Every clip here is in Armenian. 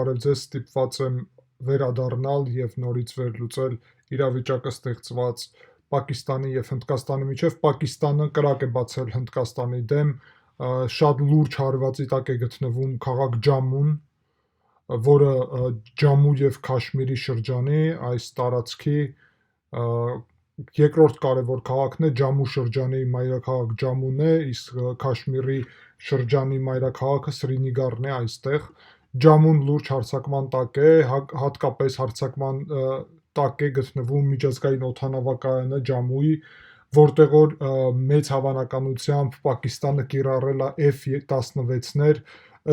Բարև ձեզ, ստիպված եմ վերադառնալ և նորից վերլուծել իրավիճակը ստեղծված Պակիստանի և Հնդկաստանի միջև։ Պակիստանը կրակ է բացել Հնդկաստանի դեմ, շատ լուրջ հարվածի տակ է գտնվում քաղաք Ջամուն, որը Ջամու և Քաշմիրի շրջանի այս տարածքի երկրորդ կարևոր քաղաքն է։ Ջամու շրջանի մայրաքաղաք Ջամուն է, իսկ Քաշմիրի շրջանի մայրաքաղաքը Սրինիգարն է այստեղ։ Ջամուն լուրջ հարձակման տակ է, հատկապես հարձակման տակ է գտնվում միջազգային օդանավակայանը Ջամուի, որտեղ որ մեծ հավանականությամբ Պակիստանը կիրառել է F-16-ներ,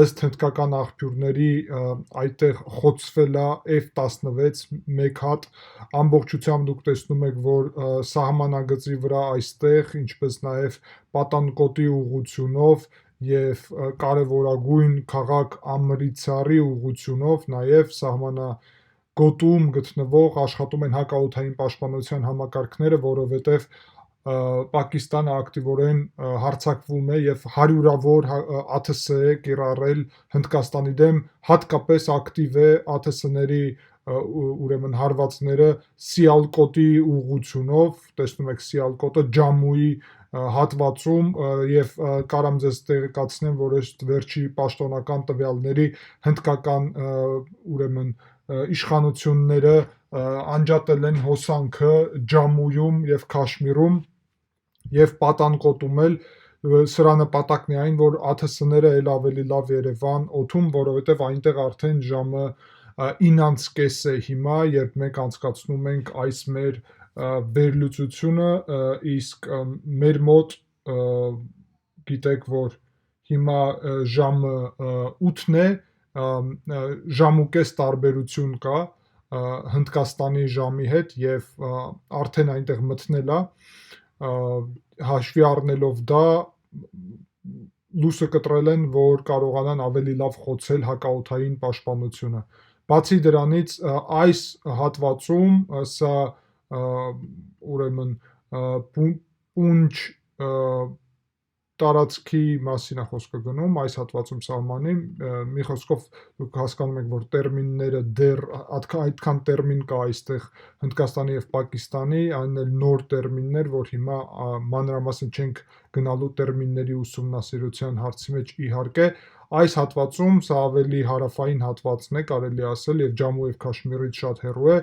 ըստ հնդկական աղբյուրների այդտեղ խոցվել է F-16 մեկ հատ, ամբողջությամբ դուք տեսնում եք, որ սահմանագծի վրա այստեղ, ինչպես նաև Պատանկոտի ուղղությունով և կարևորագույն քաղաք Ամրիցսարի ուղղությունով նաև սահմանագոտում գտնվող աշխատում են հակաօդային պաշտպանության համակարգները, որովհետև Պակիստանը ակտիվորեն հարձակվում է և հարյուրավոր ԱԹՍ է կիրառել Հնդկաստանի դեմ, հատկապես ակտիվ է ԱԹՍ-ների հարվածները Սիալկոտի ուղղությունով, տեսնում եք Սիալկոտը Ջամուի հատվածում, և կարամ ձեզ տեղեկացնեմ, որ ըստ վերջի պաշտոնական տվյալների հնդկական իշխանությունները անջատել են հոսանքը Ջամուում և Քաշմիրում և Պատանկոտում էլ, սրա նպատակն է այն, որ ԱԹՍ-ները էլ ավելի լավ երևան օդում, որովհետև այնտեղ արդեն ժամը 9:30 է հիմա, երբ մենք անցկացնում ենք այս մեր վերլուծությունը, իսկ մեր մոտ գիտեք, որ հիմա ժամը 8 է, ժամուկես տարբերություն կա Հնդկաստանի ժամի հետ և արդեն այնտեղ մթնել է, հաշվի առնելով դա, լույսը կտրել են, որ կարողանան ավելի լավ խոցել հակաօդային պաշտպանությունը։ Բացի դրանից, այս հատվածում, սա Պունջ տարածքի մասին է խոսքը գնում, այս հատվածում սահմանի, մի խոսքով դուք հասկանում եք, որ տերմինները դեռ այդքան տերմին կա այստեղ Հնդկաստանի և Պակիստանի, այն էլ նոր տերմիններ, որ հիմա մանրամասն չենք գնալու տերմինների ուսումնասիրության հարցի մեջ իհարկե, այս հատվածում սա ավելի հարավային հատվածն է, կարելի է ասել, և Ջամու և Քաշմիրից շատ հեռու է,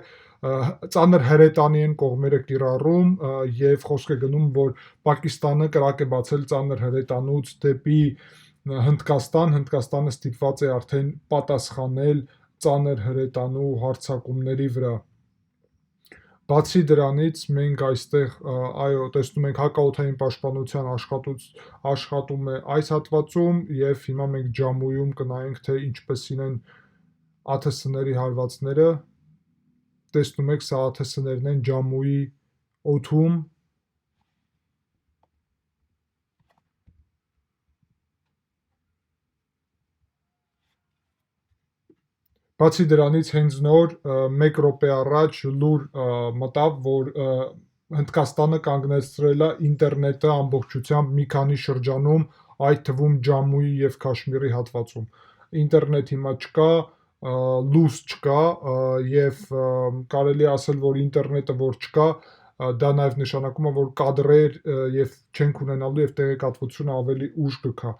ծանր հրետանի են կողմերը կիրառում և խոսք է գնում, որ Պակիստանը կրակ է բացել ծանր հրետանուց դեպի Հնդկաստան, Հնդկաստանը ստիպված է արդեն պատասխանել ծանր հրետանու հարձակումների վրա։ Բացի դրանից, մենք այստեղ տեսնում ենք հակաօդային պաշտպանության աշխատում է այս հատվածում և հիմա մենք Ջամուում կնայենք, թե ինչպեսին են ԱԹՍ-ների հարվածները, տեսնում եք, սա ԱԹՍ-ներն են Ջամուի օդում, բացի դրանից հենց նոր մեկ րոպե առաջ լուր մտավ, որ Հնդկաստանը կանգնեցրել է ինտերնետը ամբողջությամբ մի քանի շրջանում, այդ թվում Ջամուի և Քաշմիրի հատվածում։ Ինտերնետ հիմա չկա, լույս չկա և կարելի է ասել, որ ինտերնետը որ չկա, դա նաև նշանակում է, որ կադրեր չենք ունենալու և տեղեկատվությունը ավելի ուշ կգա։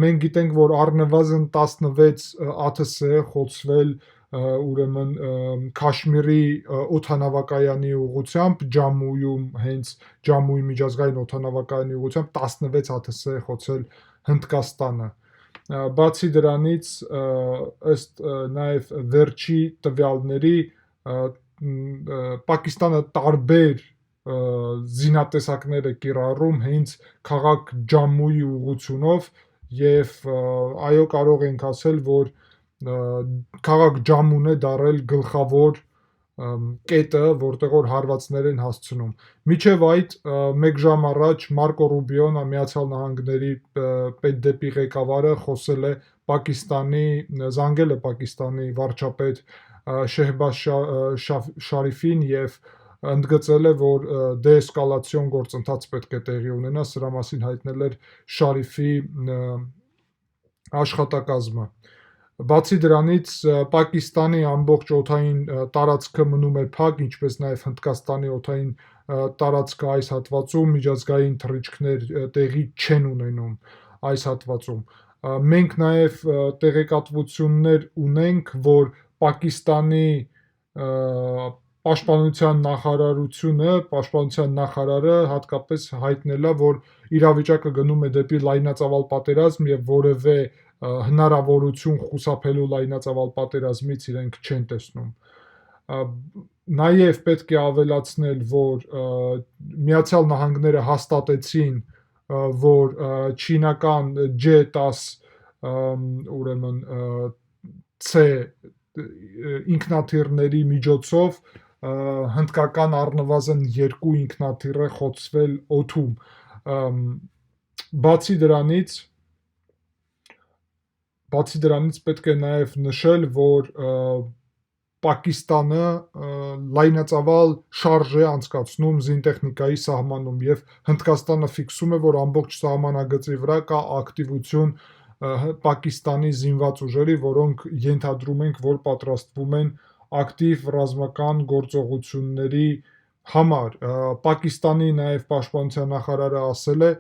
Մենք գիտենք, որ առնվազն 16 ԱԹՍ է խոցվել Քաշմիրի օդանավակայանի ուղղությամբ, Ջամուում հենց Ջամուի միջազգային օդանավակայանի ուղղությամբ 16 ԱԹՍ է խոցել Հնդկաստանը։ Բացի դրանից, ըստ նաև վերջի տվյալների, Պակիստանը տարբեր զինատեսակներ է կիրառում հենց քաղաք Ջամուի ուղղությունով և այո, կարող ենք ասել, որ քաղաք Ջամուն է դարձել գլխավոր կետը, որտեղ որ հարվածներ են հասցնում։ Մինչև այդ, մեկ ժամ առաջ Մարկո Ռուբիոն, ԱՄՆ-ի պետդեպի ղեկավարը խոսել է զանգել է Պակիստանի վարչապետ Շեհբազ Շարիֆին և ընդգծել է, որ դեէսկալացիոն գործընթաց պետք է տեղի ունենա, սրա մասին հայտնել էր Շարիֆի աշխատակազմը։ Բացի դրանից Պակիստանի ամբողջ օդային տարածքը մնում է փակ, ինչպես նաև Հնդկաստանի օդային տարածքը այս հատվածում միջազգային թռիչքներ տեղի չեն ունենում այս հատվածում։ Մենք նաև տեղեկատվություններ ունենք, որ Պակիստանի պաշտպանության նախարարը հատկապես հայտնել է, որ իրավիճակը գնում է դեպի լայնածավալ պատերազմ եւ որևէ հնարավորություն խուսափելու լայնածավալ պատերազմից իրենք չեն տեսնում։ Նաև պետք է ավելացնել, որ Միացյալ Նահանգները հաստատեցին, որ չինական J-10 ուրեմն C ինքնաթիռների միջոցով հնդկական առնվազն 2 ինքնաթիռ է խոցվել օդում։ Բացի դրանից պետք է նաև նշել, որ Պակիստանը լայնածավալ շարժ է անցկացնում զինտեխնիկայի սահմանում եւ Հնդկաստանը ֆիքսում է, որ ամբողջ սահմանագծի վրա կա ակտիվություն Պակիստանի զինված ուժերի, որոնք ենթադրում ենք, որ պատրաստվում են ակտիվ ռազմական գործողությունների համար։ Պակիստանի նաև պաշտպանության նախարարը ասել է,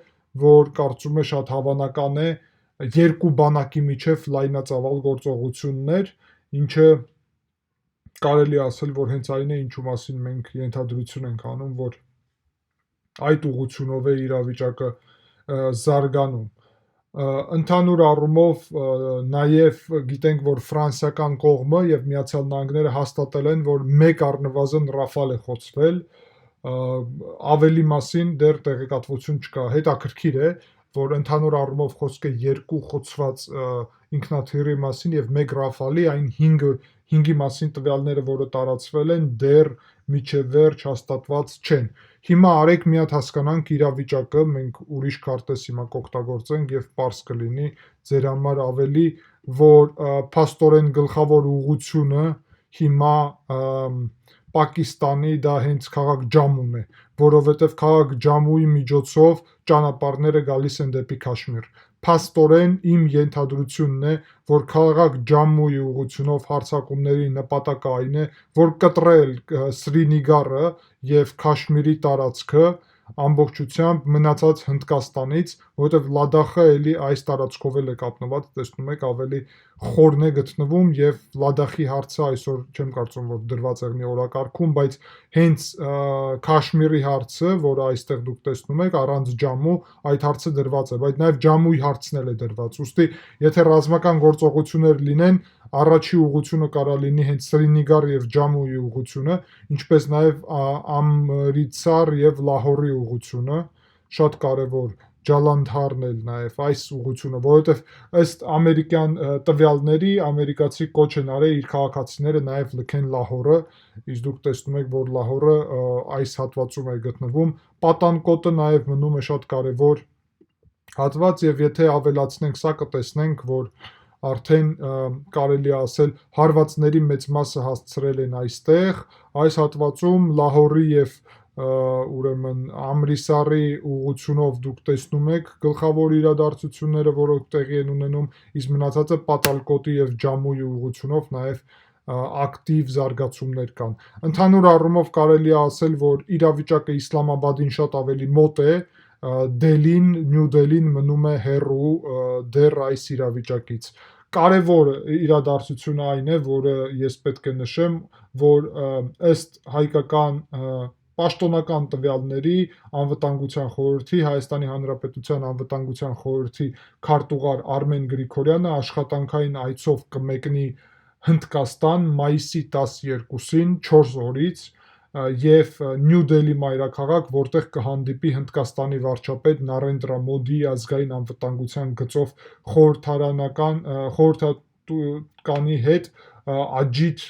որ կարծում է շատ հավանական է երկու բանակի միջև լայնածավալ գործողություններ, ինչը կարելի ասել, որ հենց այն է, ինչու մասին մենք ենթադրություն ենք անում, որ այդ ուղղությունով է իրավիճակը զարգանում։ Ընդհանուր առումով նաև գիտենք, որ ֆրանսիական կողմը եւ Միացյալ Նահանգները հաստատել են, որ մեկ առնվազն Ռաֆալ է խոցվել, ավելի մասին դեռ տեղեկատվություն չկա։ Հետաքրքիր է, որ ընդհանուր առումով խոսքը 2 խոցված ինքնաթիռի մասին եւ 1 Ռաֆալի, այն 5-ի մասին տվյալները, որը տարածվել են, դեռ մինչև վերջ հաստատված չեն։ Հիմա արեք մի հատ հասկանանք իրավիճակը, մենք ուրիշ քարտեզ հիմա կօգտագործենք եւ պարզ կլինի ձեր համար ավելի, որ փաստորեն գլխավոր ուղղությունը հիմա Պակիստանի դա հենց քաղաք Ջամուն է, որովհետև քաղաք Ջամուի միջոցով ճանապարհները գալիս են դեպի Քաշմիր։ Փաստորեն իմ ենթադրությունն է, որ քաղաք Ջամուի ուղղությունով հարձակումների նպատակը այն է, որ կտրել Սրինիգարը եւ Քաշմիրի տարածքը ամբողջությամբ մնացած Հնդկաստանից, որովհետև Լադախը էլի այս տարածքով էլ է կապնված, տեսնում եք, ավելի խորն է գտնվում եւ Լադախի հարցը այսօր չեմ կարծում, որ դրված է մի օրակարգում, բայց հենց Քաշմիրի հարցը, որը այստեղ դուք տեսնում եք, առանց Ջամու, այդ հարցը դրված է, բայց նաեւ Ջամուի հարցն էլ է դրված։ Ուստի, եթե ռազմական գործողություններ լինեն, առաջի ուղղությունը կարա լինի հենց Սրինիգար եւ Ջամուի ուղղությունը, ինչպես նաեւ Ամրիցսար եւ Լահորի ուղղությունը, շատ կարեւոր Ջալանդհարն էլ նաև այս ուղղությունը, որովհետև ըստ ամերիկյան տվյալների ամերիկացի կոչ են արել իր քաղաքացիները նաև լքեն Լահորը, իսկ դուք տեսնում եք, որ Լահորը այս հատվածում է գտնվում, Պատանկոտը նաև մնում է շատ կարևոր հատված եւ եթե ավելացնենք սա կտեսնենք, որ արդեն կարելի է ասել հարվածների մեծ մասը հասցրել են այստեղ, այս հատվածում Լահորի եւ ուրեմն Ամրիսարի ուղղությունով դուք տեսնում եք գլխավոր իրադարձությունները, որոնք տեղի են ունենում, իսկ մնացածը Պատալկոտի եւ Ջամուի ուղղությունով նաեւ ակտիվ զարգացումներ կան։ Ընդհանուր առումով կարելի է ասել, որ իրավիճակը Իսլամաբադին շատ ավելի մոտ է, Դելին, Նյու Դելին մնում է հեռու դեռ այս իրավիճակից։ Կարևոր իրադարձությունը այն է, որը ես պետք է նշեմ, որ ըստ հայկական պաշտոնական տվյալների Անվտանգության խորհրդի, Հայաստանի Հանրապետության Անվտանգության խորհրդի քարտուղար Արմեն Գրիգորյանը աշխատանքային այցով կմեկնի Հնդկաստան մայիսի 12-ին 4 օրից եւ Նյու Դելի մայրաքաղաք, որտեղ կհանդիպի Հնդկաստանի վարչապետ Նարենդրա Մոդիի ազգային անվտանգության գծով խորհրդատուկանի հետ Աջիտ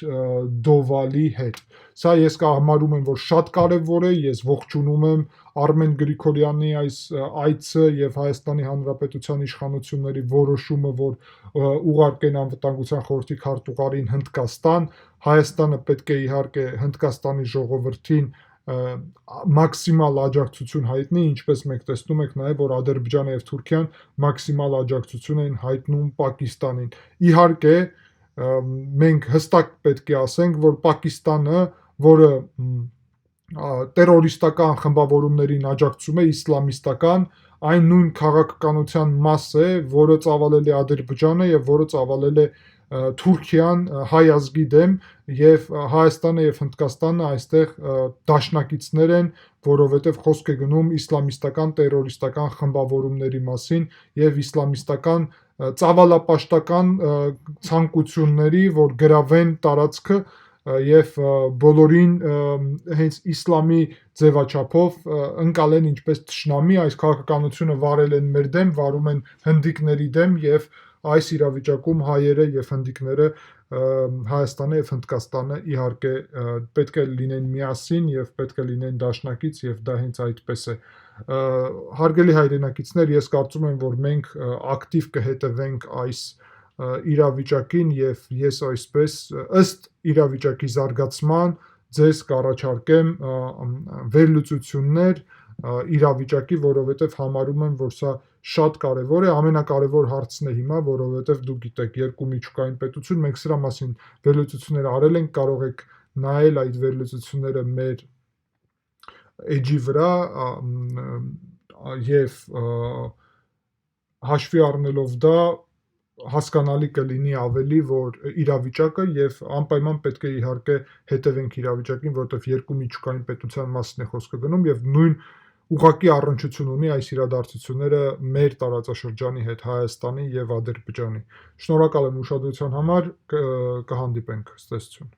Դովալի հետ։ Սա ես կհամարում եմ, որ շատ կարևոր է, ես ողջունում եմ Արմեն Գրիգորյանի այս այցը եւ Հայաստանի Հանրապետության իշխանությունների որոշումը, որ ուղարկեն Անվտանգության խորհրդի քարտուղարին Հնդկաստան, Հայաստանը պետք է իհարկե Հնդկաստանի ժողովրդին մաքսիմալ աջակցություն հայտնի, ինչպես մենք տեսնում ենք նաև, որ Ադրբեջանը եւ Թուրքիան մաքսիմալ աջակցություն են հայտնում Պակիստանին։ Իհարկե, մենք հստակ պետք է ասենք, որ Պակիստանը, որը տերորիստական խմբավորումներին աջակցում է, իսլամիստական, այն նույն քաղաքականության մաս է, որը ծավալել է Ադրբեջանը եւ որը ծավալել է Թուրքիան հայ ազգի դեմ, եւ Հայաստանը եւ Հնդկաստանը այստեղ դաշնակիցներ են, որովհետեւ խոսք է գնում իսլամիստական տերորիստական խմբավորումների մասին եւ իսլամիստական ծավալապաշտական ցանկությունների, որ գրավեն տարածքը եւ բոլորին հենց իսլամի ձևաչափով ընկալեն ինչպես թշնամի, այս քաղաքականությունը վարել են մեր դեմ, վարում են հնդիկների դեմ եւ այս իրավիճակում հայերը եւ հնդիկները Հայաստանը եւ Հնդկաստանը իհարկե պետք է լինեն միասին եւ պետք է լինեն դաշնակից եւ դա հենց այդպես է։ Հարգելի հայրենակիցներ, ես կարծում եմ, որ մենք ակտիվ կհետևենք այս իրավիճակին եւ ես այսպես ըստ իրավիճակի զարգացման ձեզ կառաջարկեմ վերլուծություններ իրավիճակի, որովհետեւ համարում եմ, որ սա շատ կարևոր է, ամենակարևոր հարցն է հիմա, որովհետև դուք գիտեք, երկու միջուկային պետություն, մենք սրա մասին վերլուծություններ արել ենք, կարող եք նայել այդ վերլուծությունները մեր էջի վրա եւ հաշվի առնելով դա հասկանալի կլինի ավելի, որ իրավիճակը եւ անպայման պետք է իհարկե հետևենք իրավիճակին, որովհետև երկու միջուկային պետության մասին է խոսքը գնում եւ նույն ուղղակի առնչություն ունի այս իրադարձությունները մեր տարածաշրջանի հետ, Հայաստանի եւ Ադրբեջանի։ Շնորհակալ եմ ուշադրության համար, կհանդիպենք, ցտեսություն։